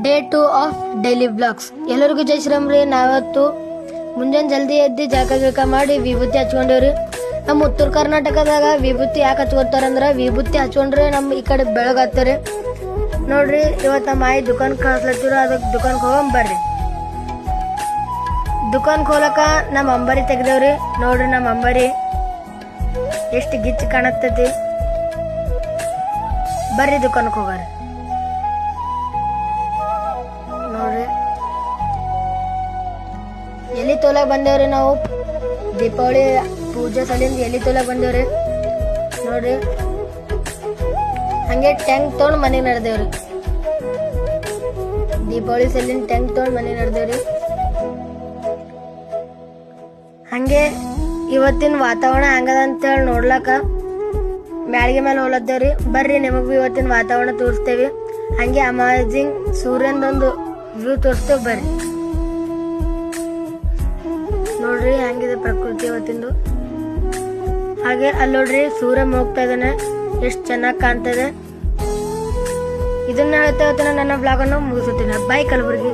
Day 2 of daily blogs. ಎಲ್ಲರಿಗೂ ಜೈ ಶ್ರೀರಾಮ್ ರೀ. ನಾವತ್ತು ಮುಂಜಾನೆ ಜಲ್ದಿ ಎದ್ದು ಜಳಕ ಮಾಡಿ ವಿಭೂತಿ ಹಚ್ಕೊಂಡೇವ್ರಿ. ನಮ್ಮ ಉತ್ತರ ಕರ್ನಾಟಕದಾಗ ವಿಭೂತಿ ಯಾಕೆ ಹಚ್ಕೊತಾರಂದ್ರ ವಿಭೂತಿ ಹಚ್ಕೊಂಡ್ರೆ ನಮ್ಮ ಈ ಕಡೆ ಬೆಳಗಾಗ್ತಾರೆ ನೋಡ್ರಿ. ಇವತ್ತು ನಮ್ಮ ಆಯಿ ದುಕಾನ್ ಕಳ್ಸ್ಲತ್ತಿರ, ಅದಕ್ಕೆ ದುಕಾನ್ಗೆ ಹೋಗಂ ಬರ್ರಿ. ದುಕಾನ್ ಹೋಲಕ ನಮ್ಮ ಅಂಬರಿ ತೆಗ್ದೇವ್ರಿ. ನೋಡ್ರಿ ನಮ್ಮ ಅಂಬರಿ ಎಷ್ಟು ಗಿಚ್ಚು ಕಾಣತ್ತೈತಿ. ಬರ್ರಿ ದುಕಾನ್ಗೆ ಹೋಗಾರಿ. ನೋಡ್ರಿ ಎಲ್ಲಿ ತೊಲಕ್ ಬಂದೇವ್ರಿ. ನಾವು ದೀಪಾವಳಿ ಪೂಜೆ ಸಲಿಂದ ಎಲ್ಲಿ ತೊಲಕ್ ಬಂದೇವ್ರಿ. ನೋಡ್ರಿ ಹಂಗೆ ಟ್ಯಾಂಕ್ ತೊಗೊಂಡು ಮನೆಗೆ ನಡೆದೇವ್ರಿ. ದೀಪಾವಳಿ ಸಲಿಂದ ಟ್ಯಾಂಕ್ ತೊಗೊಂಡು ಮನೆಗೆ ನಡೆದೇವ್ರಿ. ಹಂಗೆ ಇವತ್ತಿನ ವಾತಾವರಣ ಹಂಗದ ಅಂತೇಳಿ ನೋಡ್ಲಕ್ಕ ಮ್ಯಾಳಿಗೆ ಮೇಲೆ ಹೋಲತ್ತೇವ್ರಿ. ಬರ್ರಿ ನಿಮಗೂ ಇವತ್ತಿನ ವಾತಾವರಣ ತೋರಿಸ್ತೇವಿ. ಹಂಗೆ ಅಮೇಜಿಂಗ್ ಸೂರ್ಯನದೊಂದು ವ್ಯೂ ತೋರಿಸ್ತೇವೆ ಬರ್ರಿ. ನೋಡ್ರಿ ಹಂಗಿದೆ ಪ್ರಕೃತಿ ಇವತ್ತಿಂದು. ಹಾಗೆ ಅಲ್ಲಿ ನೋಡ್ರಿ ಸೂರ್ಯ ಹೋಗ್ತಾ ಇದ್ದಾನೆ, ಎಷ್ಟು ಚೆನ್ನಾಗಿ ಕಾಣ್ತಾ ಇದೆ. ಇದನ್ನ ಹೇಳ್ತಾ ನನ್ನ ಬ್ಲಾಗನ್ನು ಮುಗಿಸುತ್ತೀನಿ. ಬಾಯ್ ಕಲಬುರ್ಗಿ.